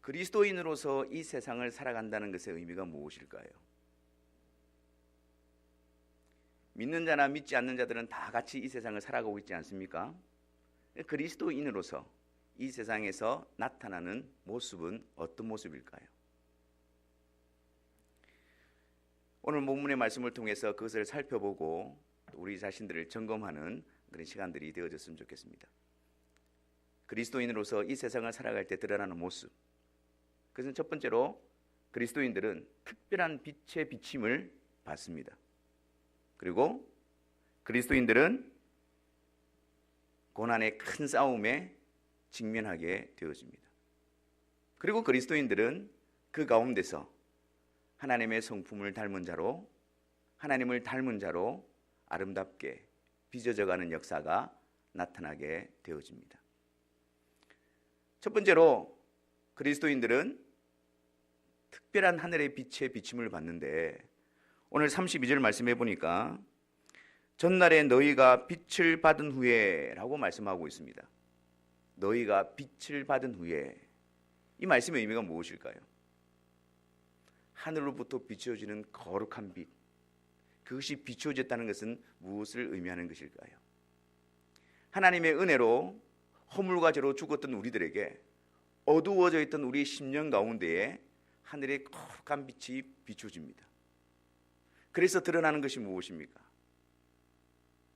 그리스도인으로서 이 세상을 살아간다는 것의 의미가 무엇일까요? 믿는 자나 믿지 않는 자들은 다 같이 이 세상을 살아가고 있지 않습니까? 그리스도인으로서 이 세상에서 나타나는 모습은 어떤 모습일까요? 오늘 본문의 말씀을 통해서 그것을 살펴보고 우리 자신들을 점검하는 그런 시간들이 되어졌으면 좋겠습니다. 그리스도인으로서 이 세상을 살아갈 때 드러나는 모습, 그것은 첫 번째로 그리스도인들은 특별한 빛의 비침을 받습니다. 그리고 그리스도인들은 고난의 큰 싸움에 직면하게 되어집니다. 그리고 그리스도인들은 그 가운데서 하나님의 성품을 닮은 자로, 하나님을 닮은 자로 아름답게 빚어져가는 역사가 나타나게 되어집니다. 첫 번째로 그리스도인들은 특별한 하늘의 빛의 비침을 받는데, 오늘 32절 말씀해 보니까 전날에 너희가 빛을 받은 후에 라고 말씀하고 있습니다. 너희가 빛을 받은 후에, 이 말씀의 의미가 무엇일까요? 하늘로부터 비추어지는 거룩한 빛, 그것이 비추어졌다는 것은 무엇을 의미하는 것일까요? 하나님의 은혜로 허물과 죄로 죽었던 우리들에게 어두워져 있던 우리의 심령 가운데에 하늘의 거룩한 빛이 비추어집니다. 그래서 드러나는 것이 무엇입니까?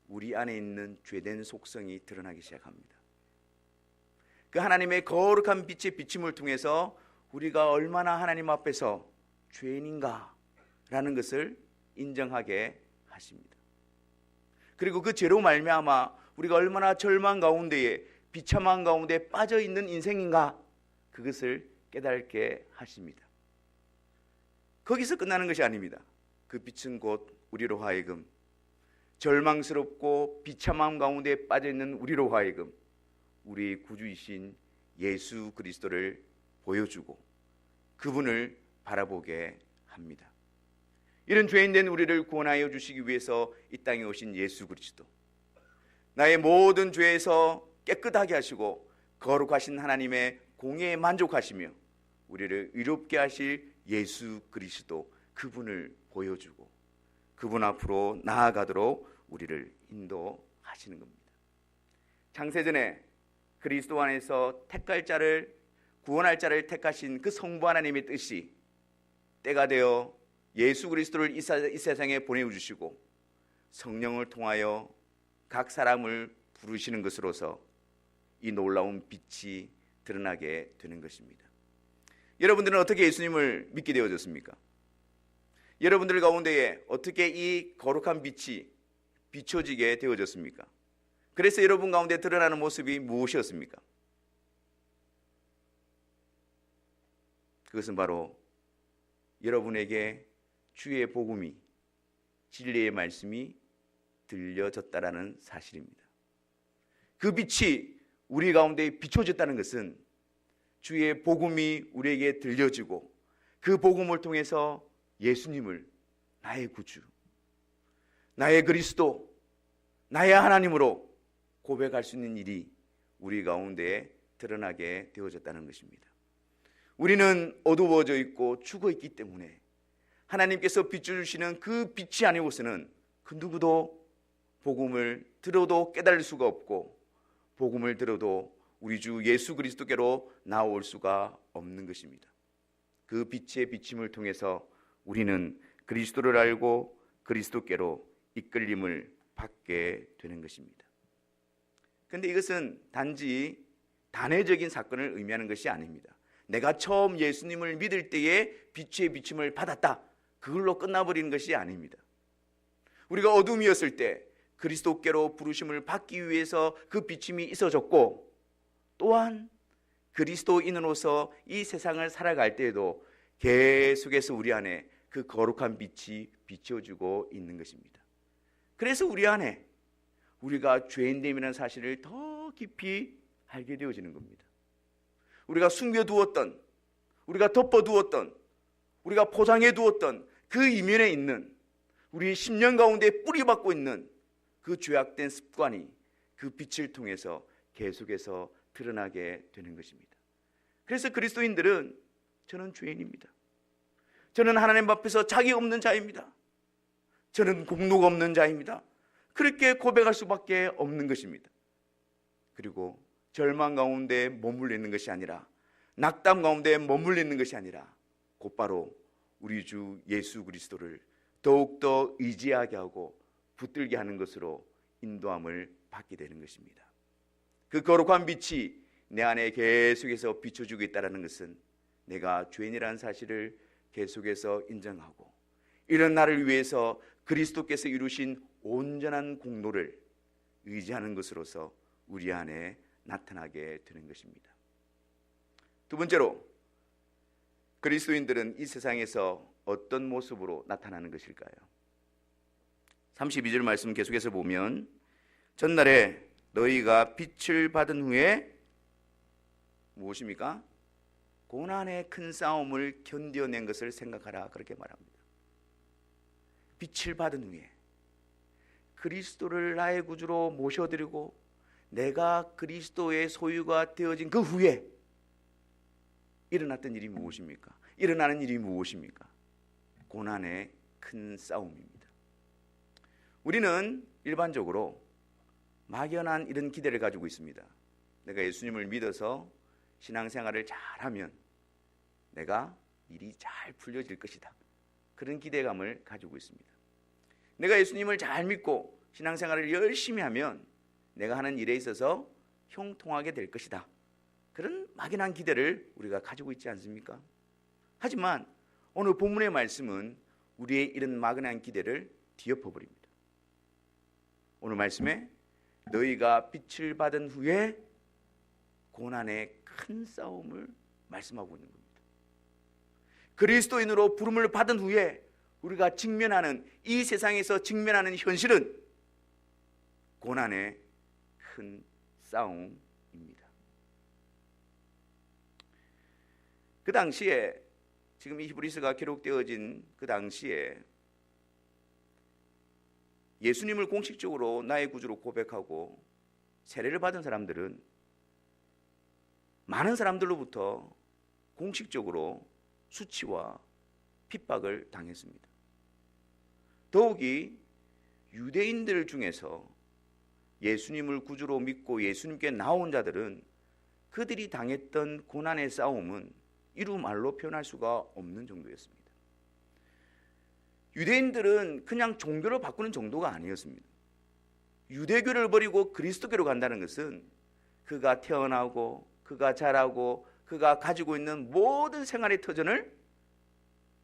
우리 안에 있는 죄된 속성이 드러나기 시작합니다. 그 하나님의 거룩한 빛의 비침을 통해서 우리가 얼마나 하나님 앞에서 죄인인가 라는 것을 인정하게 하십니다. 그리고 그 죄로 말미암아 우리가 얼마나 절망 가운데에, 비참한 가운데 빠져있는 인생인가, 그것을 깨닫게 하십니다. 거기서 끝나는 것이 아닙니다. 그 빛은 곧 우리로 하여금 절망스럽고 비참함 가운데 빠져있는 우리로 하여금 우리 구주이신 예수 그리스도를 보여주고 그분을 바라보게 합니다. 이런 죄인된 우리를 구원하여 주시기 위해서 이 땅에 오신 예수 그리스도, 나의 모든 죄에서 깨끗하게 하시고 거룩하신 하나님의 공의에 만족하시며 우리를 의롭게 하실 예수 그리스도, 그분을 보여주고 그분 앞으로 나아가도록 우리를 인도하시는 겁니다. 창세전에 그리스도 안에서 택할 자를, 구원할 자를 택하신 그 성부 하나님의 뜻이 때가 되어 예수 그리스도를 이 세상에 보내주시고 성령을 통하여 각 사람을 부르시는 것으로서 이 놀라운 빛이 드러나게 되는 것입니다. 여러분들은 어떻게 예수님을 믿게 되어졌습니까? 여러분들 가운데에 어떻게 이 거룩한 빛이 비춰지게 되어졌습니까? 그래서 여러분 가운데 드러나는 모습이 무엇이었습니까? 그것은 바로 여러분에게 주의 복음이, 진리의 말씀이 들려졌다라는 사실입니다. 그 빛이 우리 가운데 비춰졌다는 것은 주의 복음이 우리에게 들려지고 그 복음을 통해서 예수님을 나의 구주, 나의 그리스도, 나의 하나님으로 고백할 수 있는 일이 우리 가운데에 드러나게 되어졌다는 것입니다. 우리는 어두워져 있고 죽어 있기 때문에 하나님께서 비춰주시는 그 빛이 아니고서는 그 누구도 복음을 들어도 깨달을 수가 없고 복음을 들어도 우리 주 예수 그리스도께로 나올 수가 없는 것입니다. 그 빛의 비침을 통해서 우리는 그리스도를 알고 그리스도께로 이끌림을 받게 되는 것입니다. 그런데 이것은 단지 단회적인 사건을 의미하는 것이 아닙니다. 내가 처음 예수님을 믿을 때에 빛의 비침을 받았다, 그걸로 끝나버리는 것이 아닙니다. 우리가 어둠이었을 때 그리스도께로 부르심을 받기 위해서 그 비침이 있어졌고, 또한 그리스도인으로서 이 세상을 살아갈 때에도 계속해서 우리 안에 그 거룩한 빛이 비춰주고 있는 것입니다. 그래서 우리 안에 우리가 죄인됨이라는 사실을 더 깊이 알게 되어지는 겁니다. 우리가 숨겨두었던, 우리가 덮어두었던, 우리가 포장해두었던 그 이면에 있는 우리 심령 가운데 뿌리박고 있는 그 죄악된 습관이 그 빛을 통해서 계속해서 드러나게 되는 것입니다. 그래서 그리스도인들은 저는 죄인입니다. 저는 하나님 앞에서 자격 없는 자입니다. 저는 공로가 없는 자입니다. 그렇게 고백할 수밖에 없는 것입니다. 그리고 절망 가운데 머물러 있는 것이 아니라, 낙담 가운데 머물러 있는 것이 아니라 곧바로 우리 주 예수 그리스도를 더욱더 의지하게 하고 붙들게 하는 것으로 인도함을 받게 되는 것입니다. 그 거룩한 빛이 내 안에 계속해서 비춰주고 있다는 것은 내가 죄인이라는 사실을 계속해서 인정하고, 이런 나를 위해서 그리스도께서 이루신 온전한 공로를 의지하는 것으로서 우리 안에 나타나게 되는 것입니다. 두 번째로, 그리스도인들은 이 세상에서 어떤 모습으로 나타나는 것일까요? 32절 말씀 계속해서 보면, 전날에 너희가 빛을 받은 후에 무엇입니까? 고난의 큰 싸움을 견뎌낸 것을 생각하라, 그렇게 말합니다. 빛을 받은 후에, 그리스도를 나의 구주로 모셔드리고 내가 그리스도의 소유가 되어진 그 후에 일어났던 일이 무엇입니까? 일어나는 일이 무엇입니까? 고난의 큰 싸움입니다. 우리는 일반적으로 막연한 이런 기대를 가지고 있습니다. 내가 예수님을 믿어서 신앙생활을 잘하면 내가 일이 잘 풀려질 것이다, 그런 기대감을 가지고 있습니다. 내가 예수님을 잘 믿고 신앙생활을 열심히 하면 내가 하는 일에 있어서 형통하게 될 것이다, 그런 막연한 기대를 우리가 가지고 있지 않습니까? 하지만 오늘 본문의 말씀은 우리의 이런 막연한 기대를 뒤엎어버립니다. 오늘 말씀에 너희가 빛을 받은 후에 고난의 큰 싸움을 말씀하고 있는 겁니다. 그리스도인으로 부름을 받은 후에 우리가 직면하는, 이 세상에서 직면하는 현실은 고난의 큰 싸움입니다. 그 당시에, 지금 이 히브리서가 기록되어진 그 당시에 예수님을 공식적으로 나의 구주로 고백하고 세례를 받은 사람들은 많은 사람들로부터 공식적으로 수치와 핍박을 당했습니다. 더욱이 유대인들 중에서 예수님을 구주로 믿고 예수님께 나온 자들은 그들이 당했던 고난의 싸움은 이루 말로 표현할 수가 없는 정도였습니다. 유대인들은 그냥 종교를 바꾸는 정도가 아니었습니다. 유대교를 버리고 그리스도교로 간다는 것은 그가 태어나고 그가 자라고 그가 가지고 있는 모든 생활의 터전을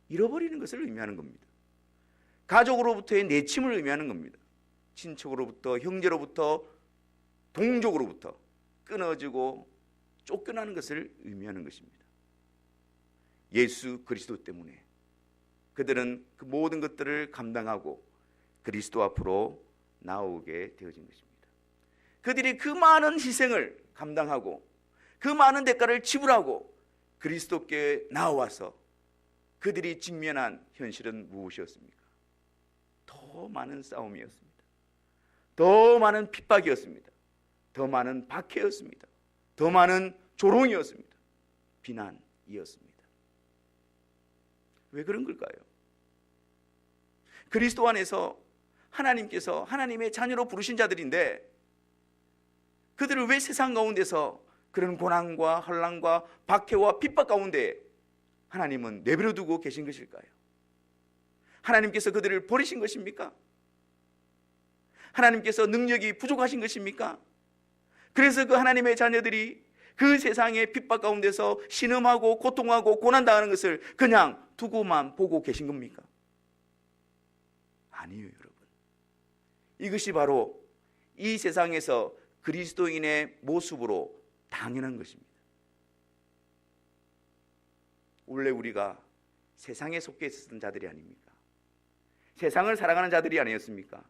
잃어버리는 것을 의미하는 겁니다. 가족으로부터의 내침을 의미하는 겁니다. 친척으로부터, 형제로부터, 동족으로부터 끊어지고 쫓겨나는 것을 의미하는 것입니다. 예수 그리스도 때문에 그들은 그 모든 것들을 감당하고 그리스도 앞으로 나오게 되어진 것입니다. 그들이 그 많은 희생을 감당하고 그 많은 대가를 지불하고 그리스도께 나와서 그들이 직면한 현실은 무엇이었습니까? 더 많은 싸움이었습니다. 더 많은 핍박이었습니다. 더 많은 박해였습니다. 더 많은 조롱이었습니다. 비난이었습니다. 왜 그런 걸까요? 그리스도 안에서 하나님께서 하나님의 자녀로 부르신 자들인데 그들을 왜 세상 가운데서 그런 고난과 혼란과 박해와 핍박 가운데 하나님은 내버려 두고 계신 것일까요? 하나님께서 그들을 버리신 것입니까? 하나님께서 능력이 부족하신 것입니까? 그래서 그 하나님의 자녀들이 그 세상의 핍박 가운데서 신음하고 고통하고 고난당하는 것을 그냥 두고만 보고 계신 겁니까? 아니에요, 여러분. 이것이 바로 이 세상에서 그리스도인의 모습으로 당연한 것입니다. 원래 우리가 세상에 속해 있었던 자들이 아닙니까? 세상을 살아가는 자들이 아니었습니까?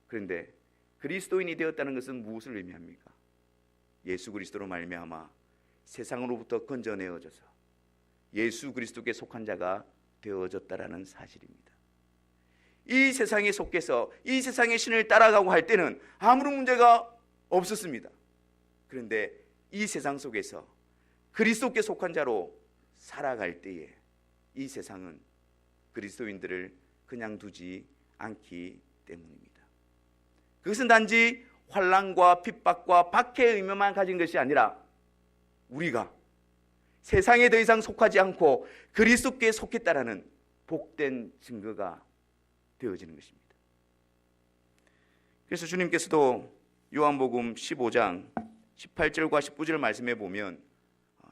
그런데 그리스도인이 되었다는 것은 무엇을 의미합니까? 예수 그리스도로 말미암아 세상으로부터 건져내어져서 예수 그리스도께 속한 자가 되어졌다라는 사실입니다. 이 세상에 속해서 이 세상의 신을 따라가고 할 때는 아무런 문제가 없었습니다. 그런데 이 세상 속에서 그리스도께 속한 자로 살아갈 때에 이 세상은 그리스도인들을 그냥 두지 않기 때문입니다. 그것은 단지 환난과 핍박과 박해의 의미만 가진 것이 아니라 우리가 세상에 더 이상 속하지 않고 그리스도께 속했다라는 복된 증거가 되어지는 것입니다. 그래서 주님께서도 요한복음 15장 18절과 19절 말씀해 보면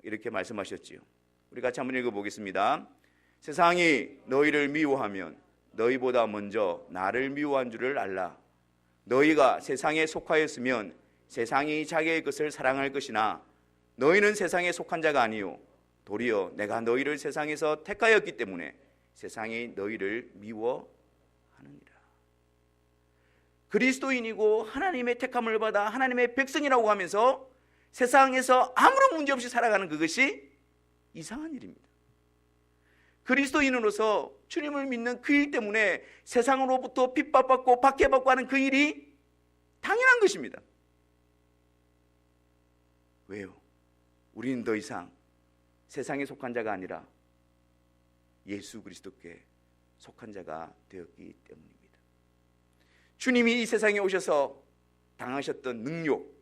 이렇게 말씀하셨지요. 우리 같이 한번 읽어보겠습니다. 세상이 너희를 미워하면 너희보다 먼저 나를 미워한 줄을 알라. 너희가 세상에 속하였으면 세상이 자기의 것을 사랑할 것이나 너희는 세상에 속한 자가 아니요 도리어 내가 너희를 세상에서 택하였기 때문에 세상이 너희를 미워하느니라. 그리스도인이고 하나님의 택함을 받아 하나님의 백성이라고 하면서 세상에서 아무런 문제 없이 살아가는 그것이 이상한 일입니다. 그리스도인으로서 주님을 믿는 그 일 때문에 세상으로부터 핍박받고 박해받고 하는 그 일이 당연한 것입니다. 왜요? 우리는 더 이상 세상에 속한 자가 아니라 예수 그리스도께 속한 자가 되었기 때문입니다. 주님이 이 세상에 오셔서 당하셨던 능욕,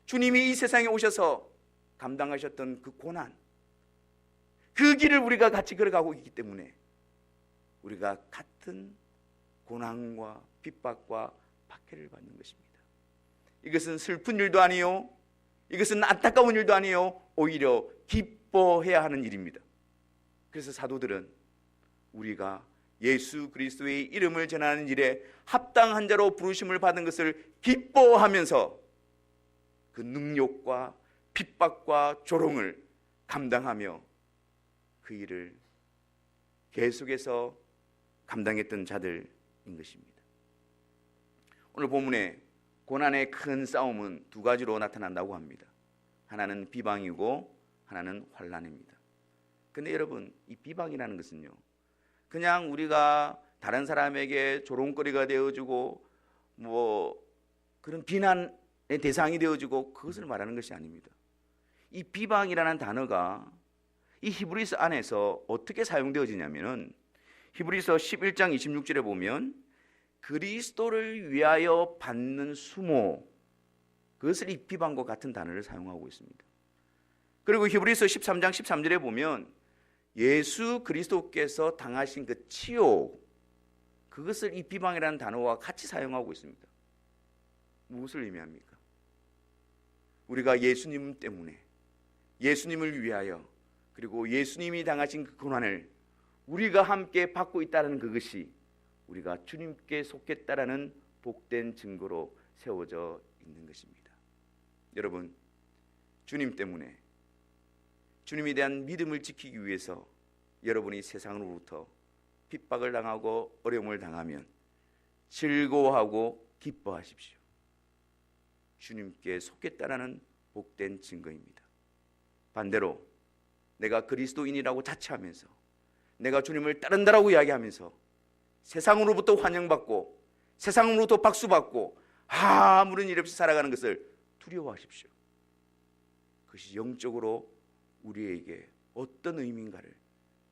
주님이 이 세상에 오셔서 감당하셨던 그 고난, 그 길을 우리가 같이 걸어가고 있기 때문에 우리가 같은 고난과 핍박과 박해를 받는 것입니다. 이것은 슬픈 일도 아니요, 이것은 안타까운 일도 아니요, 오히려 기뻐해야 하는 일입니다. 그래서 사도들은 우리가 예수 그리스도의 이름을 전하는 일에 합당한 자로 부르심을 받은 것을 기뻐하면서 그 능욕과 핍박과 조롱을 감당하며 그 일을 계속해서 감당했던 자들인 것입니다. 오늘 본문에 고난의 큰 싸움은 두 가지로 나타난다고 합니다. 하나는 비방이고 하나는 환난입니다. 근데 여러분, 이 비방이라는 것은요, 그냥 우리가 다른 사람에게 조롱거리가 되어주고 그런 비난의 대상이 되어주고 그것을 말하는 것이 아닙니다. 이 비방이라는 단어가 이 히브리서 안에서 어떻게 사용되어지냐면은 히브리서 11장 26절에 보면 그리스도를 위하여 받는 수모, 그것을 이 비방과 같은 단어를 사용하고 있습니다. 그리고 히브리서 13장 13절에 보면 예수 그리스도께서 당하신 그 치욕, 그것을 이 비방이라는 단어와 같이 사용하고 있습니다. 무엇을 의미합니까? 우리가 예수님 때문에, 예수님을 위하여, 그리고 예수님이 당하신 그 고난을 우리가 함께 받고 있다는 그것이 우리가 주님께 속했다라는 복된 증거로 세워져 있는 것입니다. 여러분, 주님 때문에, 주님에 대한 믿음을 지키기 위해서 여러분이 세상으로부터 핍박을 당하고 어려움을 당하면 즐거워하고 기뻐하십시오. 주님께 속했다라는 복된 증거입니다. 반대로 내가 그리스도인이라고 자처하면서 내가 주님을 따른다라고 이야기하면서 세상으로부터 환영받고 세상으로부터 박수받고 아무런 일 없이 살아가는 것을 두려워하십시오. 그것이 영적으로 우리에게 어떤 의미인가를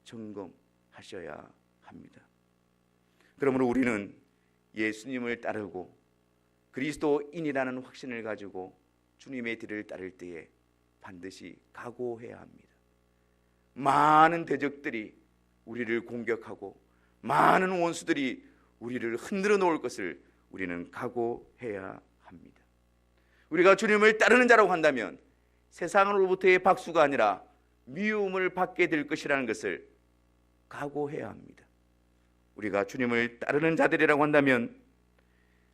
점검하셔야 합니다. 그러므로 우리는 예수님을 따르고 그리스도인이라는 확신을 가지고 주님의 뒤를 따를 때에 반드시 각오해야 합니다. 많은 대적들이 우리를 공격하고 많은 원수들이 우리를 흔들어 놓을 것을 우리는 각오해야 합니다. 우리가 주님을 따르는 자라고 한다면 세상으로부터의 박수가 아니라 미움을 받게 될 것이라는 것을 각오해야 합니다. 우리가 주님을 따르는 자들이라고 한다면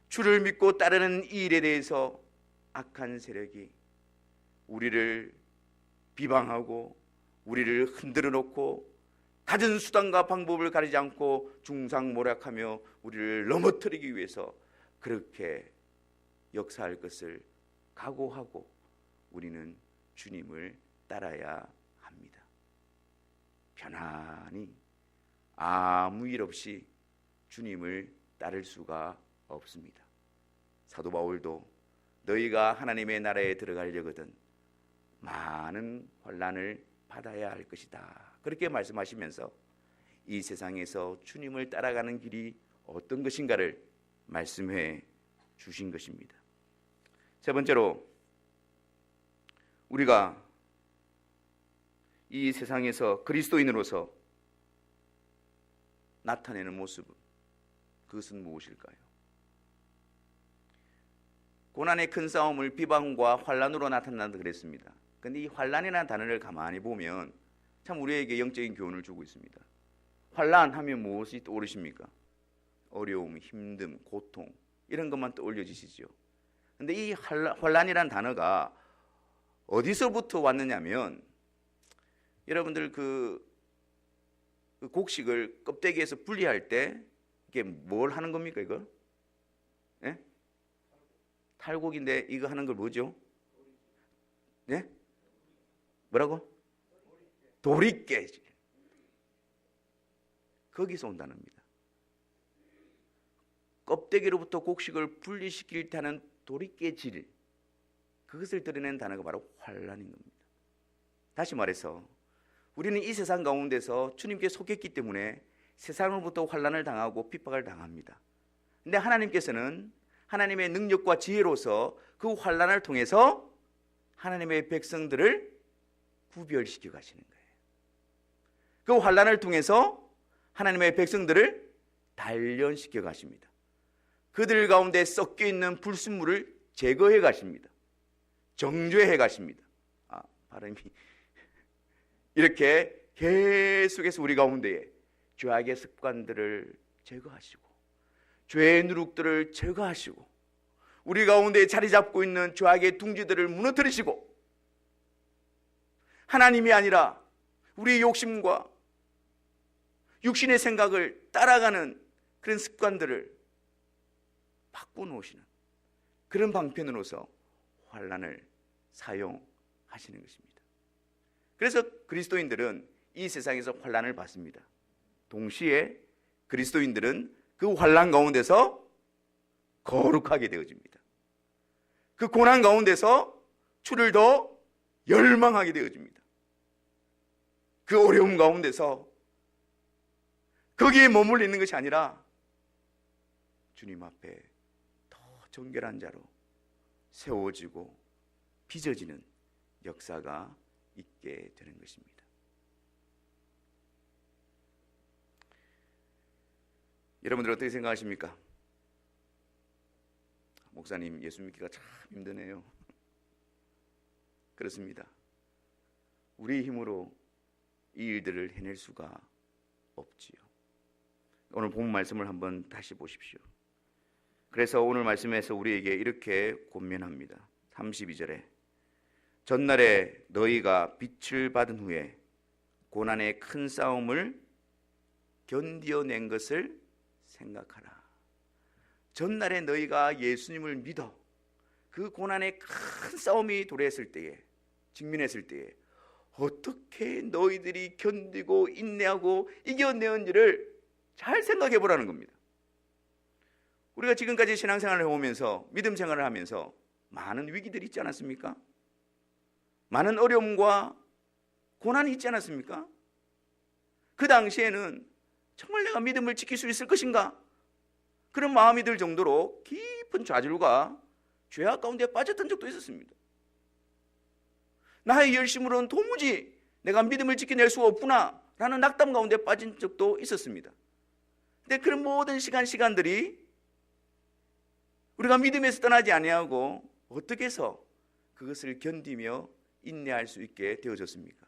주를 믿고 따르는 이 일에 대해서 악한 세력이 우리를 비방하고 우리를 흔들어 놓고 가진 수단과 방법을 가리지 않고 중상모략하며 우리를 넘어뜨리기 위해서 그렇게 역사할 것을 각오하고 우리는 주님을 따라야 합니다. 편안히 아무 일 없이 주님을 따를 수가 없습니다. 사도 바울도 너희가 하나님의 나라에 들어가려거든 많은 환난을 받아야 할 것이다. 그렇게 말씀하시면서 이 세상에서 주님을 따라가는 길이 어떤 것인가를 말씀해 주신 것입니다. 세 번째로, 우리가 이 세상에서 그리스도인으로서 나타내는 모습, 그것은 무엇일까요? 고난의 큰 싸움을 비방과 환난으로 나타난다 그랬습니다. 그런데 이 환난이라는 단어를 가만히 보면 참 우리에게 영적인 교훈을 주고 있습니다. 환난하면 무엇이 떠오르십니까? 어려움, 힘듦, 고통, 이런 것만 떠올려지시죠. 그런데 이 환난이라는 단어가 어디서부터 왔느냐면, 여러분들 그 곡식을 껍데기에서 분리할 때 이게 뭘 하는 겁니까, 이거? 예? 탈곡인데 이거 하는 걸 뭐죠? 예? 뭐라고? 도리깨질. 거기서 온다는 겁니다. 껍데기로부터 곡식을 분리시킬 때 하는 도리깨질, 그것을 드러낸 단어가 바로 환난인 겁니다. 다시 말해서 우리는 이 세상 가운데서 주님께 속했기 때문에 세상으로부터 환난을 당하고 핍박을 당합니다. 그런데 하나님께서는 하나님의 능력과 지혜로서 그 환난을 통해서 하나님의 백성들을 구별시켜 가시는 거예요. 그 환난을 통해서 하나님의 백성들을 단련시켜 가십니다. 그들 가운데 섞여 있는 불순물을 제거해 가십니다. 정죄해 가십니다. 발음이 이렇게 계속해서 우리 가운데에 죄악의 습관들을 제거하시고 죄의 누룩들을 제거하시고 우리 가운데 자리 잡고 있는 죄악의 둥지들을 무너뜨리시고 하나님이 아니라 우리의 욕심과 육신의 생각을 따라가는 그런 습관들을 바꿔놓으시는 그런 방편으로서 환난을 사용하시는 것입니다. 그래서 그리스도인들은 이 세상에서 환난을 받습니다. 동시에 그리스도인들은 그 환난 가운데서 거룩하게 되어집니다. 그 고난 가운데서 주를 더 열망하게 되어집니다. 그 어려움 가운데서 거기에 머물러 있는 것이 아니라 주님 앞에 더 정결한 자로 세워지고 빚어지는 역사가 있게 되는 것입니다. 여러분들 어떻게 생각하십니까? 목사님, 예수 믿기가 참 힘드네요. 그렇습니다. 우리의 힘으로 이 일들을 해낼 수가 없지요. 오늘 본 말씀을 한번 다시 보십시오. 그래서 오늘 말씀에서 우리에게 이렇게 권면합니다. 32절에 전날에 너희가 빛을 받은 후에 고난의 큰 싸움을 견디어낸 것을 생각하라. 전날에 너희가 예수님을 믿어 그 고난의 큰 싸움이 도래했을 때에, 직면했을 때에 어떻게 너희들이 견디고 인내하고 이겨내었는지를 잘 생각해 보라는 겁니다. 우리가 지금까지 신앙생활을 해오면서 믿음 생활을 하면서 많은 위기들이 있지 않았습니까? 많은 어려움과 고난이 있지 않았습니까? 그 당시에는 정말 내가 믿음을 지킬 수 있을 것인가? 그런 마음이 들 정도로 깊은 좌절과 죄악 가운데 빠졌던 적도 있었습니다. 나의 열심으로는 도무지 내가 믿음을 지켜낼 수 없구나 라는 낙담 가운데 빠진 적도 있었습니다. 근데 그런 모든 시간들이 우리가 믿음에서 떠나지 아니하고 어떻게 해서 그것을 견디며 인내할 수 있게 되어졌습니까?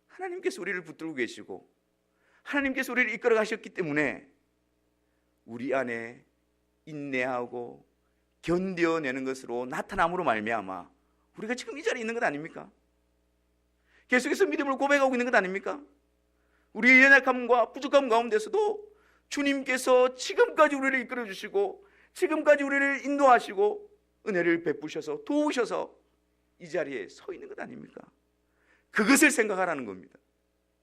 하나님께서 우리를 붙들고 계시고 하나님께서 우리를 이끌어 가셨기 때문에 우리 안에 인내하고 견뎌내는 것으로 나타남으로 말미암아 우리가 지금 이 자리에 있는 것 아닙니까? 계속해서 믿음을 고백하고 있는 것 아닙니까? 우리의 연약함과 부족함 가운데서도 주님께서 지금까지 우리를 이끌어 주시고 지금까지 우리를 인도하시고 은혜를 베푸셔서 도우셔서 이 자리에 서 있는 것 아닙니까? 그것을 생각하라는 겁니다.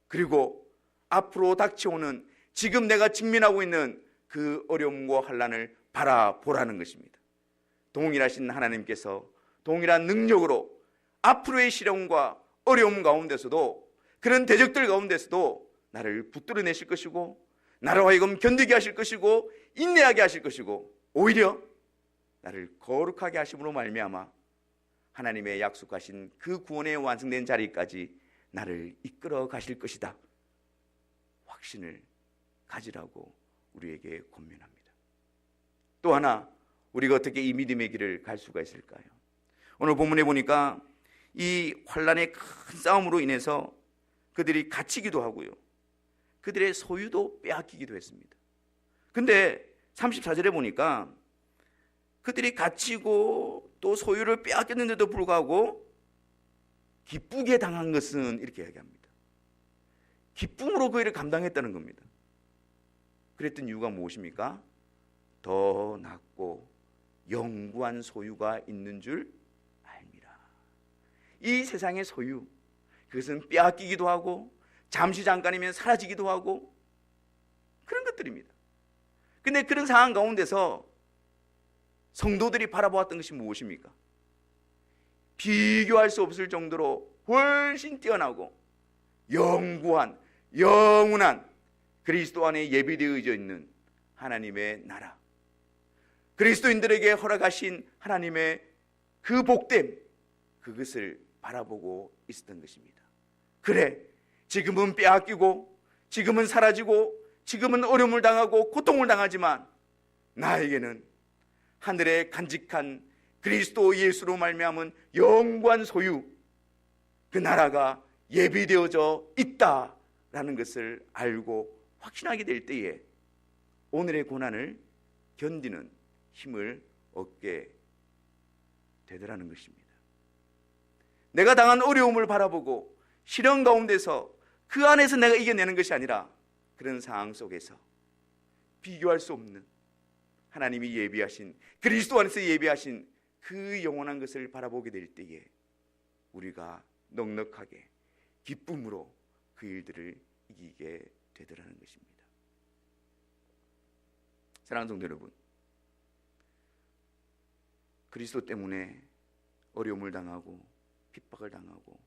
그리고 앞으로 닥쳐오는 지금 내가 직면하고 있는 그 어려움과 환난을 바라보라는 것입니다. 동일하신 하나님께서 동일한 능력으로 앞으로의 시련과 어려움 가운데서도, 그런 대적들 가운데서도 나를 붙들어내실 것이고, 나로 하여금 견디게 하실 것이고, 인내하게 하실 것이고, 오히려 나를 거룩하게 하심으로 말미암아 하나님의 약속하신 그 구원의 완성된 자리까지 나를 이끌어 가실 것이다, 확신을 가지라고 우리에게 권면합니다. 또 하나, 우리가 어떻게 이 믿음의 길을 갈 수가 있을까요? 오늘 본문에 보니까 이 환란의 큰 싸움으로 인해서 그들이 갇히기도 하고요, 그들의 소유도 빼앗기기도 했습니다. 근데 34절에 보니까 그들이 갇히고 또 소유를 빼앗겼는데도 불구하고 기쁘게 당한 것은, 이렇게 이야기합니다. 기쁨으로 그 일을 감당했다는 겁니다. 그랬던 이유가 무엇입니까? 더 낫고 영구한 소유가 있는 줄 알미라. 이 세상의 소유, 그것은 빼앗기기도 하고 잠시 잠깐이면 사라지기도 하고 그런 것들입니다. 근데 그런 상황 가운데서 성도들이 바라보았던 것이 무엇입니까? 비교할 수 없을 정도로 훨씬 뛰어나고 영구한, 영원한 그리스도 안에 예비되어져 있는 하나님의 나라, 그리스도인들에게 허락하신 하나님의 그 복됨, 그것을 바라보고 있었던 것입니다. 그래, 지금은 빼앗기고 지금은 사라지고 지금은 어려움을 당하고 고통을 당하지만 나에게는 하늘에 간직한 그리스도 예수로 말미암은 영원한 소유, 그 나라가 예비되어져 있다라는 것을 알고 확신하게 될 때에 오늘의 고난을 견디는 힘을 얻게 되더라는 것입니다. 내가 당한 어려움을 바라보고 시련 가운데서 그 안에서 내가 이겨내는 것이 아니라 그런 상황 속에서 비교할 수 없는 하나님이 예비하신, 그리스도 안에서 예비하신 그 영원한 것을 바라보게 될 때에 우리가 넉넉하게 기쁨으로 그 일들을 이기게 되더라는 것입니다. 사랑하는 성도 여러분, 그리스도 때문에 어려움을 당하고 핍박을 당하고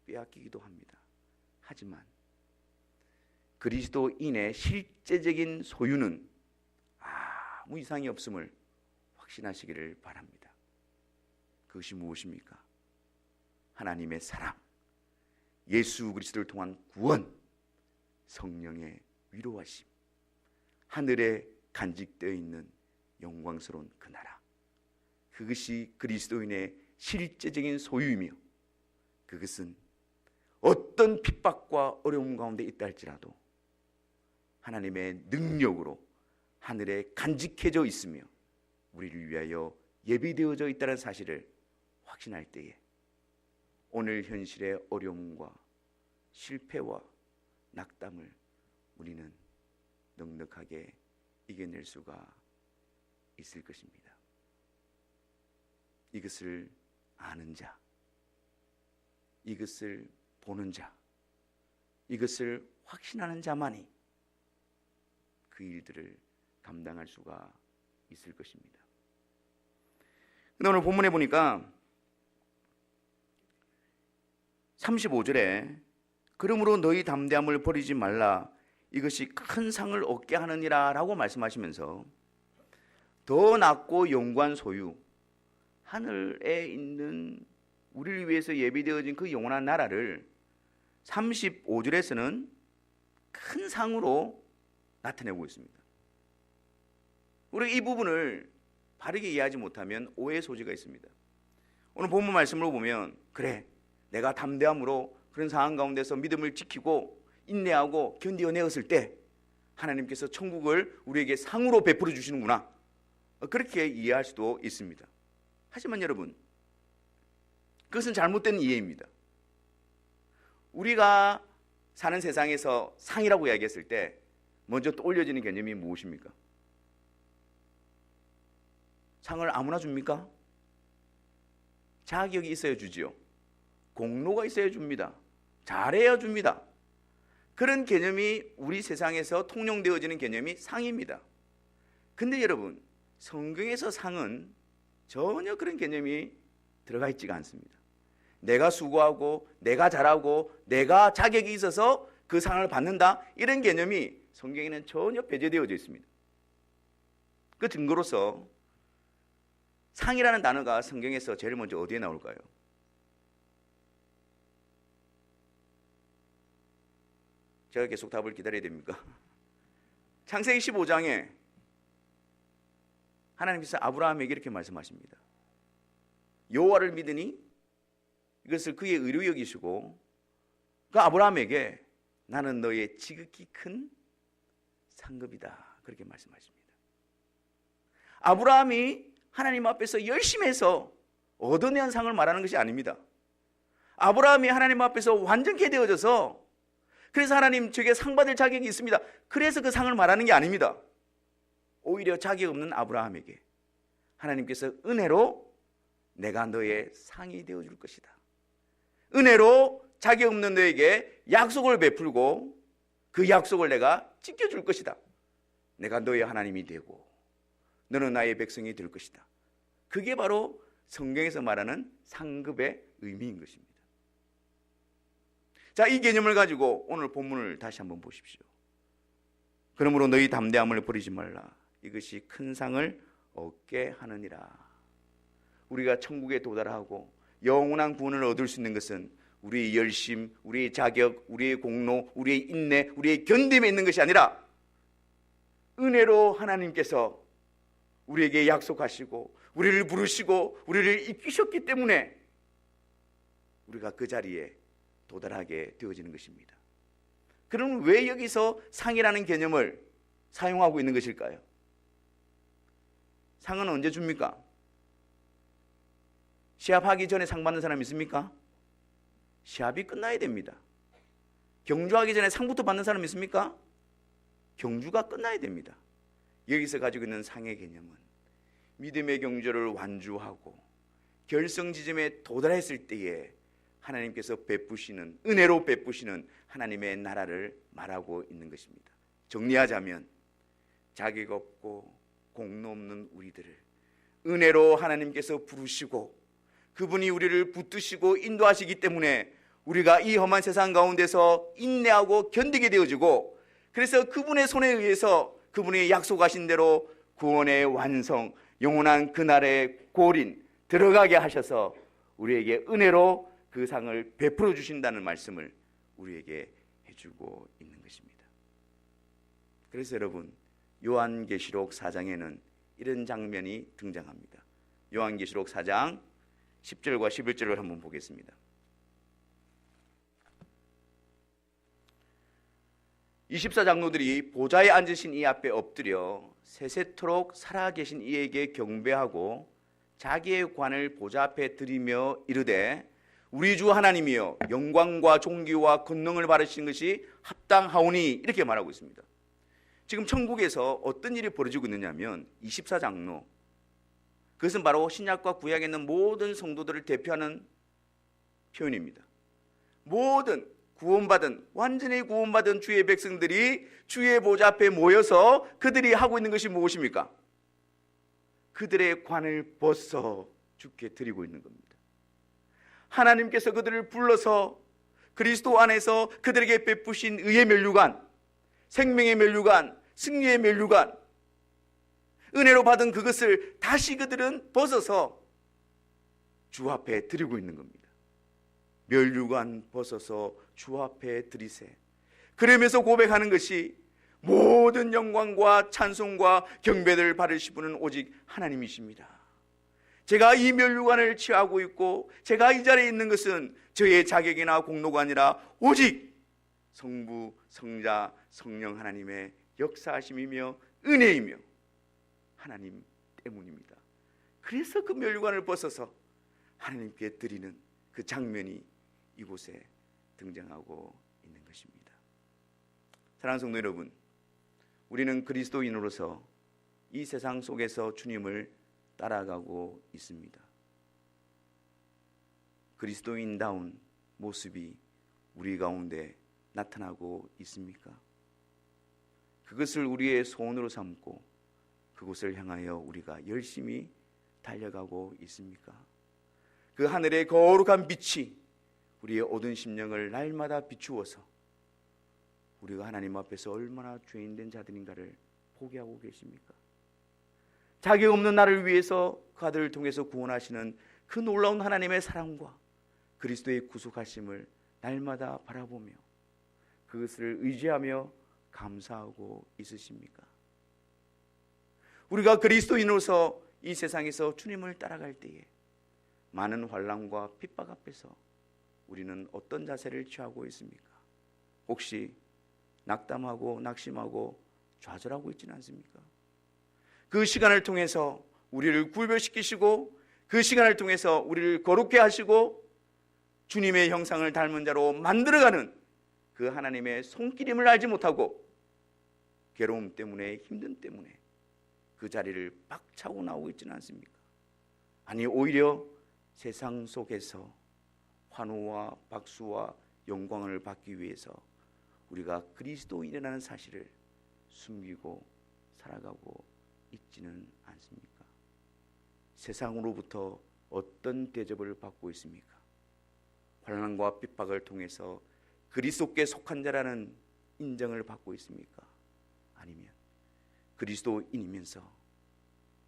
빼앗기기도 합니다. 하지만 그리스도인의 실제적인 소유는 아무 이상이 없음을 확신하시기를 바랍니다. 그것이 무엇입니까? 하나님의 사랑, 예수 그리스도를 통한 구원, 성령의 위로하심, 하늘에 간직되어 있는 영광스러운 그 나라, 그것이 그리스도인의 실제적인 소유이며 그것은 어떤 핍박과 어려움 가운데 있다 할지라도 하나님의 능력으로 하늘에 간직해져 있으며 우리를 위하여 예비되어져 있다는 사실을 확신할 때에 오늘 현실의 어려움과 실패와 낙담을 우리는 넉넉하게 이겨낼 수가 있을 것입니다. 이것을 아는 자, 이것을 보는 자, 이것을 확신하는 자만이 그 일들을 감당할 수가 있을 것입니다. 근데 오늘 본문에 보니까 35절에 그러므로 너희 담대함을 버리지 말라, 이것이 큰 상을 얻게 하느니라 라고 말씀하시면서 더 낫고 영구한 소유, 하늘에 있는 우리를 위해서 예비되어진 그 영원한 나라를 35절에서는 큰 상으로 나타내고 있습니다. 우리 이 부분을 바르게 이해하지 못하면 오해의 소지가 있습니다. 오늘 본문 말씀으로 보면 그래, 내가 담대함으로 그런 상황 가운데서 믿음을 지키고 인내하고 견디어내었을 때 하나님께서 천국을 우리에게 상으로 베풀어 주시는구나, 그렇게 이해할 수도 있습니다. 하지만 여러분, 그것은 잘못된 이해입니다. 우리가 사는 세상에서 상이라고 이야기했을 때 먼저 떠올려지는 개념이 무엇입니까? 상을 아무나 줍니까? 자격이 있어야 주지요. 공로가 있어야 줍니다. 잘해야 줍니다. 그런 개념이 우리 세상에서 통용되어지는 개념이 상입니다. 근데 여러분, 성경에서 상은 전혀 그런 개념이 들어가 있지가 않습니다. 내가 수고하고 내가 잘하고 내가 자격이 있어서 그 상을 받는다, 이런 개념이 성경에는 전혀 배제되어져 있습니다. 그 증거로서 상이라는 단어가 성경에서 제일 먼저 어디에 나올까요? 제가 계속 답을 기다려야 됩니까? 창세기 15장에 하나님께서 아브라함에게 이렇게 말씀하십니다. 여호와를 믿으니 이것을 그의 의로 여기시고 그 아브라함에게 나는 너의 지극히 큰 상급이다, 그렇게 말씀하십니다. 아브라함이 하나님 앞에서 열심히 해서 얻어낸 상을 말하는 것이 아닙니다. 아브라함이 하나님 앞에서 완전케 되어져서 그래서 하나님 저에게 상 받을 자격이 있습니다, 그래서 그 상을 말하는 게 아닙니다. 오히려 자격 없는 아브라함에게 하나님께서 은혜로 내가 너의 상이 되어줄 것이다, 은혜로 자격 없는 너에게 약속을 베풀고 그 약속을 내가 지켜줄 것이다, 내가 너의 하나님이 되고 너는 나의 백성이 될 것이다. 그게 바로 성경에서 말하는 상급의 의미인 것입니다. 자, 이 개념을 가지고 오늘 본문을 다시 한번 보십시오. 그러므로 너희 담대함을 버리지 말라, 이것이 큰 상을 얻게 하느니라. 우리가 천국에 도달하고 영원한 구원을 얻을 수 있는 것은 우리의 열심, 우리의 자격, 우리의 공로, 우리의 인내, 우리의 견딤에 있는 것이 아니라 은혜로 하나님께서 우리에게 약속하시고 우리를 부르시고 우리를 이끄셨기 때문에 우리가 그 자리에 도달하게 되어지는 것입니다. 그럼 왜 여기서 상이라는 개념을 사용하고 있는 것일까요? 상은 언제 줍니까? 시합하기 전에 상 받는 사람 있습니까? 시합이 끝나야 됩니다. 경주하기 전에 상부터 받는 사람 있습니까? 경주가 끝나야 됩니다. 여기서 가지고 있는 상의 개념은 믿음의 경주를 완주하고 결성 지점에 도달했을 때에 하나님께서 베푸시는, 은혜로 베푸시는 하나님의 나라를 말하고 있는 것입니다. 정리하자면 자격 없고 공로 없는 우리들을 은혜로 하나님께서 부르시고 그분이 우리를 붙드시고 인도하시기 때문에 우리가 이 험한 세상 가운데서 인내하고 견디게 되어지고, 그래서 그분의 손에 의해서 그분이 약속하신 대로 구원의 완성, 영원한 그날의 고린 들어가게 하셔서 우리에게 은혜로 그 상을 베풀어 주신다는 말씀을 우리에게 해주고 있는 것입니다. 그래서 여러분, 요한계시록 4장에는 이런 장면이 등장합니다. 요한계시록 4장 10절과 11절을 한번 보겠습니다. 24장로들이 보좌에 앉으신 이 앞에 엎드려 세세토록 살아계신 이에게 경배하고 자기의 관을 보좌 앞에 드리며 이르되 우리 주 하나님이여 영광과 존귀와 권능을 받으시는 것이 합당하오니, 이렇게 말하고 있습니다. 지금 천국에서 어떤 일이 벌어지고 있느냐면 24장로, 그것은 바로 신약과 구약에 있는 모든 성도들을 대표하는 표현입니다. 모든 구원받은, 완전히 구원받은 주의 백성들이 주의 보좌 앞에 모여서 그들이 하고 있는 것이 무엇입니까? 그들의 관을 벗어 주께 드리고 있는 겁니다. 하나님께서 그들을 불러서 그리스도 안에서 그들에게 베푸신 의의 면류관, 생명의 면류관, 승리의 면류관, 은혜로 받은 그것을 다시 그들은 벗어서 주 앞에 드리고 있는 겁니다. 면류관 벗어서 주 앞에 드리세. 그러면서 고백하는 것이 모든 영광과 찬송과 경배를 받으실 분은 오직 하나님이십니다. 제가 이 면류관을 취하고 있고 제가 이 자리에 있는 것은 저의 자격이나 공로가 아니라 오직 성부, 성자, 성령 하나님의 역사하심이며 은혜이며 하나님 때문입니다. 그래서 그 면류관을 벗어서 하나님께 드리는 그 장면이 이곳에 등장하고 있는 것입니다. 사랑하는 성도 여러분, 우리는 그리스도인으로서 이 세상 속에서 주님을 따라가고 있습니다. 그리스도인다운 모습이 우리 가운데 나타나고 있습니까? 그것을 우리의 소원으로 삼고 그곳을 향하여 우리가 열심히 달려가고 있습니까? 그 하늘의 거룩한 빛이 우리의 어두운 심령을 날마다 비추어서 우리가 하나님 앞에서 얼마나 죄인된 자들인가를 보게 하고 계십니까? 자격 없는 나를 위해서 그 아들을 통해서 구원하시는 그 놀라운 하나님의 사랑과 그리스도의 구속하심을 날마다 바라보며 그것을 의지하며 감사하고 있으십니까? 우리가 그리스도인으로서 이 세상에서 주님을 따라갈 때에 많은 환난과 핍박 앞에서 우리는 어떤 자세를 취하고 있습니까? 혹시 낙담하고 낙심하고 좌절하고 있지는 않습니까? 그 시간을 통해서 우리를 구별시키시고 그 시간을 통해서 우리를 거룩해 하시고 주님의 형상을 닮은 자로 만들어가는 그 하나님의 손길임을 알지 못하고 괴로움 때문에 힘든 때문에 그 자리를 박차고 나오고 있지는 않습니까? 아니 오히려 세상 속에서 환호와 박수와 영광을 받기 위해서 우리가 그리스도인이라는 사실을 숨기고 살아가고 있지는 않습니까? 세상으로부터 어떤 대접을 받고 있습니까? 환난과 핍박을 통해서 그리스도께 속한 자라는 인정을 받고 있습니까? 아니면 그리스도인이면서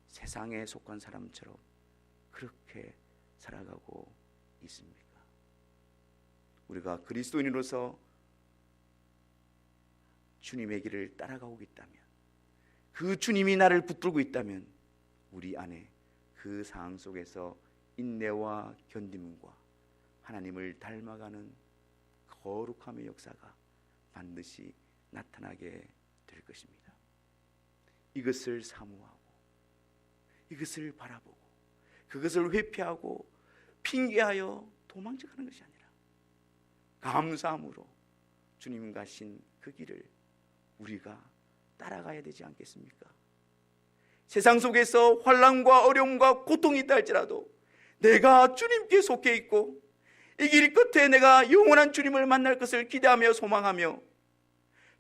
세상에 속한 사람처럼 그렇게 살아가고 있습니까? 우리가 그리스도인으로서 주님의 길을 따라가고 있다면, 그 주님이 나를 붙들고 있다면 우리 안에 그 상황 속에서 인내와 견딤과 하나님을 닮아가는 거룩함의 역사가 반드시 나타나게 될 것입니다. 이것을 사모하고 이것을 바라보고 그것을 회피하고 핑계하여 도망쳐가는 것이 아니라 감사함으로 주님 가신 그 길을 우리가 따라가야 되지 않겠습니까? 세상 속에서 환난과 어려움과 고통이 있다 할지라도 내가 주님께 속해 있고 이 길 끝에 내가 영원한 주님을 만날 것을 기대하며 소망하며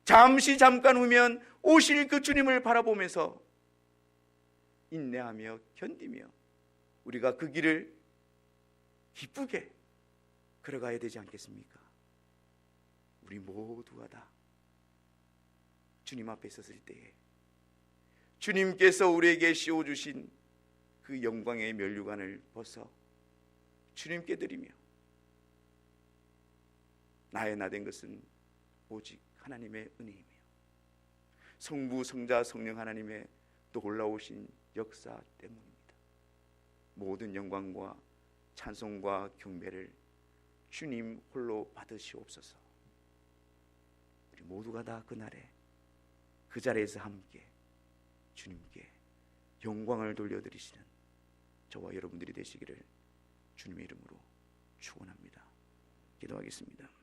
잠깐 후면 오실 그 주님을 바라보면서 인내하며 견디며 우리가 그 길을 기쁘게 걸어가야 되지 않겠습니까? 우리 모두가 다 주님 앞에 섰을 때에 주님께서 우리에게 씌워주신 그 영광의 면류관을 벗어 주님께 드리며 나의 나 된 것은 오직 하나님의 은혜이며 성부 성자 성령 하나님의 놀라우신 역사 때문입니다. 모든 영광과 찬송과 경배를 주님 홀로 받으시옵소서. 우리 모두가 다 그날에 그 자리에서 함께 주님께 영광을 돌려드리시는 저와 여러분들이 되시기를 주님의 이름으로 축원합니다. 기도하겠습니다.